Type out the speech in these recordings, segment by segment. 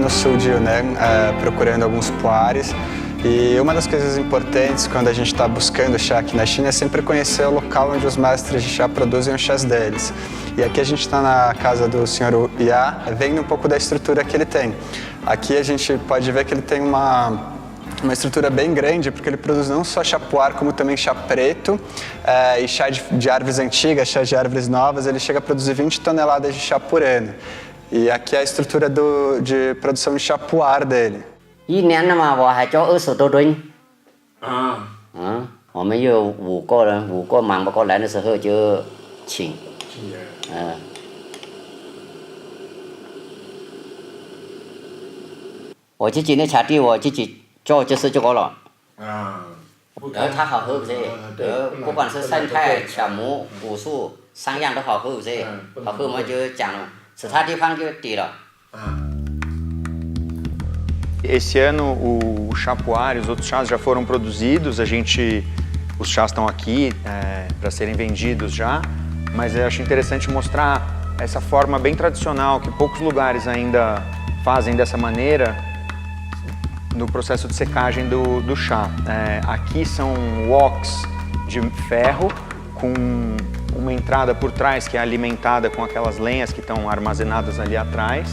no sul de Yunnan procurando alguns puares. E uma das coisas importantes quando a gente está buscando chá aqui na China é sempre conhecer o local onde os mestres de chá produzem os chás deles. E aqui a gente está na casa do Sr. Ya, vendo um pouco da estrutura que ele tem. Aqui a gente pode ver que ele tem uma estrutura bem grande, porque ele produz não só chá puar, como também chá preto e chá de árvores antigas, chá de árvores novas. Ele chega a produzir 20 toneladas de chá por ano. E aqui é a estrutura de produção de chá puar dele. 一年嘛，我还交20多吨。我们有5个人，5个忙不过来的时候就请。我自己的茶地我自己做就是这个了。然后它好喝不是？不管是生态、巧木、武术3样都好喝不是？好喝我们就讲了，其他地方就低了。 Esse ano o chá puar e os outros chás já foram produzidos, os chás estão aqui para serem vendidos já, mas eu acho interessante mostrar essa forma bem tradicional que poucos lugares ainda fazem dessa maneira no processo de secagem do chá. Aqui são woks de ferro com uma entrada por trás que é alimentada com aquelas lenhas que estão armazenadas ali atrás.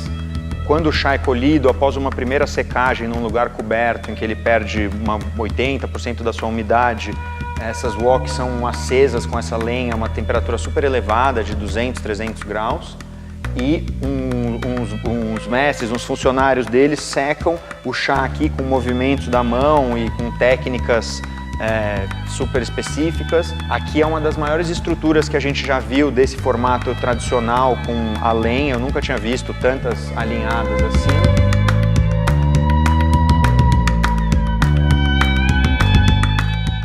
Quando o chá é colhido, após uma primeira secagem num lugar coberto, em que ele perde 80% da sua umidade, essas woks são acesas com essa lenha a uma temperatura super elevada, de 200, 300 graus, e uns mestres, uns funcionários deles secam o chá aqui com movimentos da mão e com técnicas super específicas. Aqui é uma das maiores estruturas que a gente já viu desse formato tradicional com a lenha. Eu nunca tinha visto tantas alinhadas assim.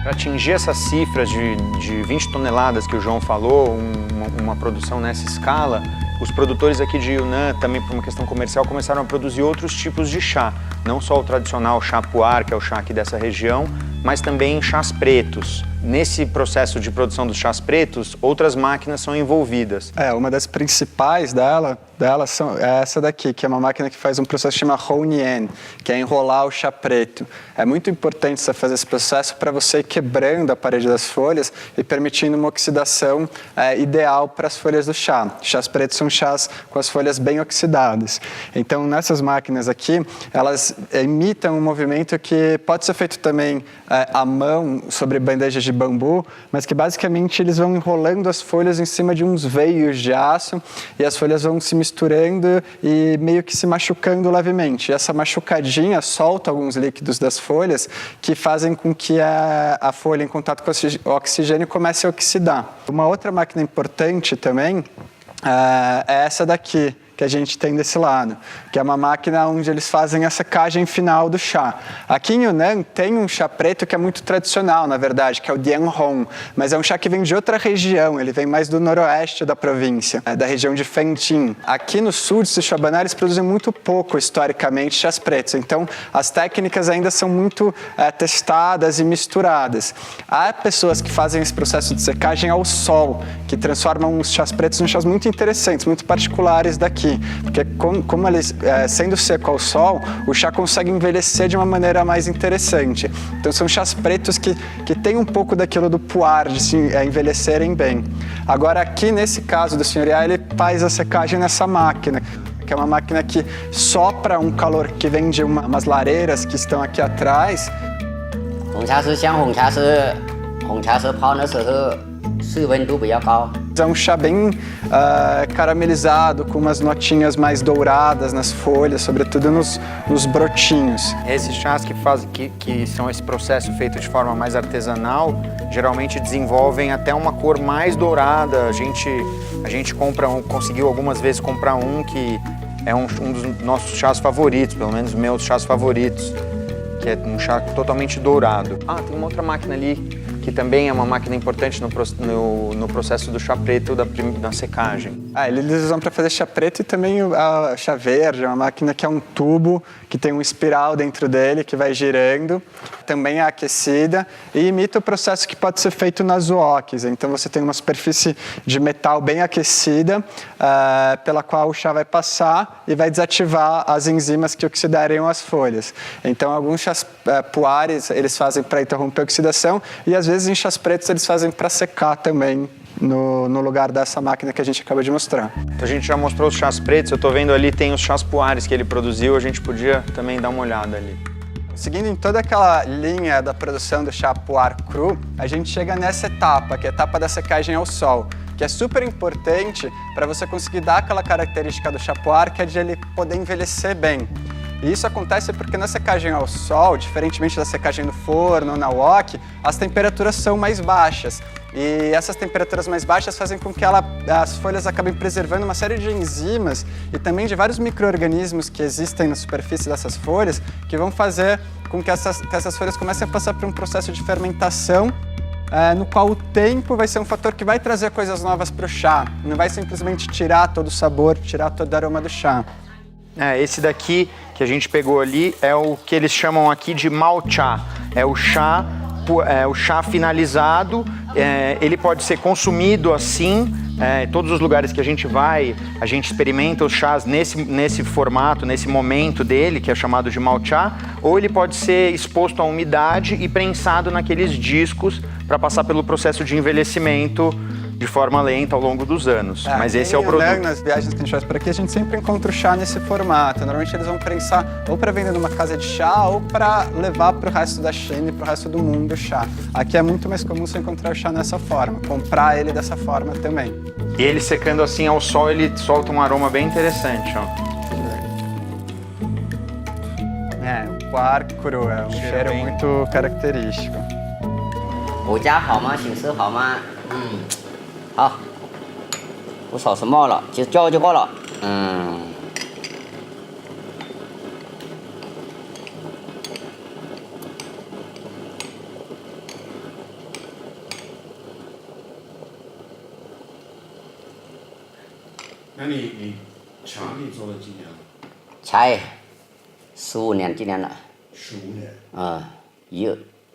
Para atingir essas cifras de 20 toneladas que o João falou, uma produção nessa escala, os produtores aqui de Yunnan, também por uma questão comercial, começaram a produzir outros tipos de chá. Não só o tradicional chá puar, que é o chá aqui dessa região, mas também chás pretos. Nesse processo de produção dos chás pretos, outras máquinas são envolvidas. Uma das principais dela é essa daqui, que é uma máquina que faz um processo que chama Hounien, que é enrolar o chá preto. É muito importante você fazer esse processo para você ir quebrando a parede das folhas e permitindo uma oxidação ideal para as folhas do chá. Chás pretos são chás com as folhas bem oxidadas. Então, nessas máquinas aqui, elas imitam um movimento que pode ser feito também à mão sobre bandejas de bambu, mas que basicamente eles vão enrolando as folhas em cima de uns veios de aço e as folhas vão se misturando e meio que se machucando levemente. E essa machucadinha solta alguns líquidos das folhas que fazem com que a folha em contato com o oxigênio comece a oxidar. Uma outra máquina importante também é essa daqui, que a gente tem desse lado, que é uma máquina onde eles fazem a secagem final do chá. Aqui em Yunnan tem um chá preto que é muito tradicional, na verdade, que é o Dianhong, mas é um chá que vem de outra região, ele vem mais do noroeste da província, da região de Fengting. Aqui no sul de Sichuabaná eles produzem muito pouco, historicamente, chás pretos, então as técnicas ainda são muito testadas e misturadas. Há pessoas que fazem esse processo de secagem ao sol, que transformam os chás pretos em chás muito interessantes, muito particulares daqui. Porque como eles, sendo seco ao sol, o chá consegue envelhecer de uma maneira mais interessante. Então são chás pretos que tem um pouco daquilo do puar, de se envelhecerem bem. Agora aqui, nesse caso do Sr. Ya, ele faz a secagem nessa máquina, que é uma máquina que sopra um calor que vem de umas lareiras que estão aqui atrás. 红茶是像红茶是泡的时候室温度比较高。 É um chá bem caramelizado, com umas notinhas mais douradas nas folhas, sobretudo nos brotinhos. Esses chás que são esse processo feito de forma mais artesanal, geralmente desenvolvem até uma cor mais dourada. A gente conseguiu algumas vezes comprar um que é um dos nossos chás favoritos, pelo menos meus chás favoritos, que é um chá totalmente dourado. Tem uma outra máquina ali, que também é uma máquina importante no processo do chá preto da secagem. Eles usam para fazer chá preto e também a chá verde, uma máquina que é um tubo que tem um espiral dentro dele que vai girando, também é aquecida e imita o processo que pode ser feito nas woks. Então você tem uma superfície de metal bem aquecida, pela qual o chá vai passar e vai desativar as enzimas que oxidariam as folhas. Então alguns chás puares eles fazem para interromper a oxidação e às vezes em chás pretos eles fazem para secar também. No lugar dessa máquina que a gente acabou de mostrar. Então a gente já mostrou os chás pretos, eu estou vendo ali tem os chás puares que ele produziu, a gente podia também dar uma olhada ali. Seguindo em toda aquela linha da produção do chá puar cru, a gente chega nessa etapa, que é a etapa da secagem ao sol, que é super importante para você conseguir dar aquela característica do chá puar, que é de ele poder envelhecer bem. E isso acontece porque na secagem ao sol, diferentemente da secagem no forno ou na wok, as temperaturas são mais baixas. E essas temperaturas mais baixas fazem com que as folhas acabem preservando uma série de enzimas e também de vários micro-organismos que existem na superfície dessas folhas, que vão fazer com que essas folhas comecem a passar por um processo de fermentação, no qual o tempo vai ser um fator que vai trazer coisas novas para o chá. Não vai simplesmente tirar todo o sabor, tirar todo o aroma do chá. Esse daqui que a gente pegou ali é o que eles chamam aqui de malchá. É o chá finalizado, ele pode ser consumido assim, em todos os lugares que a gente vai, a gente experimenta os chás nesse formato, nesse momento dele, que é chamado de malchá, ou ele pode ser exposto à umidade e prensado naqueles discos para passar pelo processo de envelhecimento de forma lenta ao longo dos anos. Mas esse é o produto. Nas viagens que a gente faz por aqui, a gente sempre encontra o chá nesse formato. Normalmente eles vão prensar ou para vender numa casa de chá ou para levar para o resto da China e para o resto do mundo o chá. Aqui é muito mais comum você encontrar o chá nessa forma, comprar ele dessa forma também. E ele secando assim ao sol, ele solta um aroma bem interessante, ó. O puar cru, é um cheiro muito característico. 我家好吗？形式好吗？好，不少什么了，就叫就够了。那你茶你做了几年了才15年，今年了。？15年。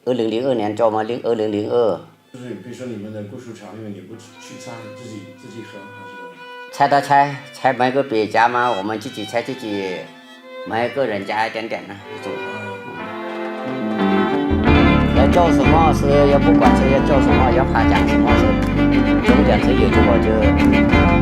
2002年做嘛，2002。就是比如说你们的古树茶里面，你不去榨，自己喝还是？采的采买个别家嘛，我们自己采自己，买个人家一点点的种。要做什么是要不管是要做什么，要怕讲什么是，重点是有这个就。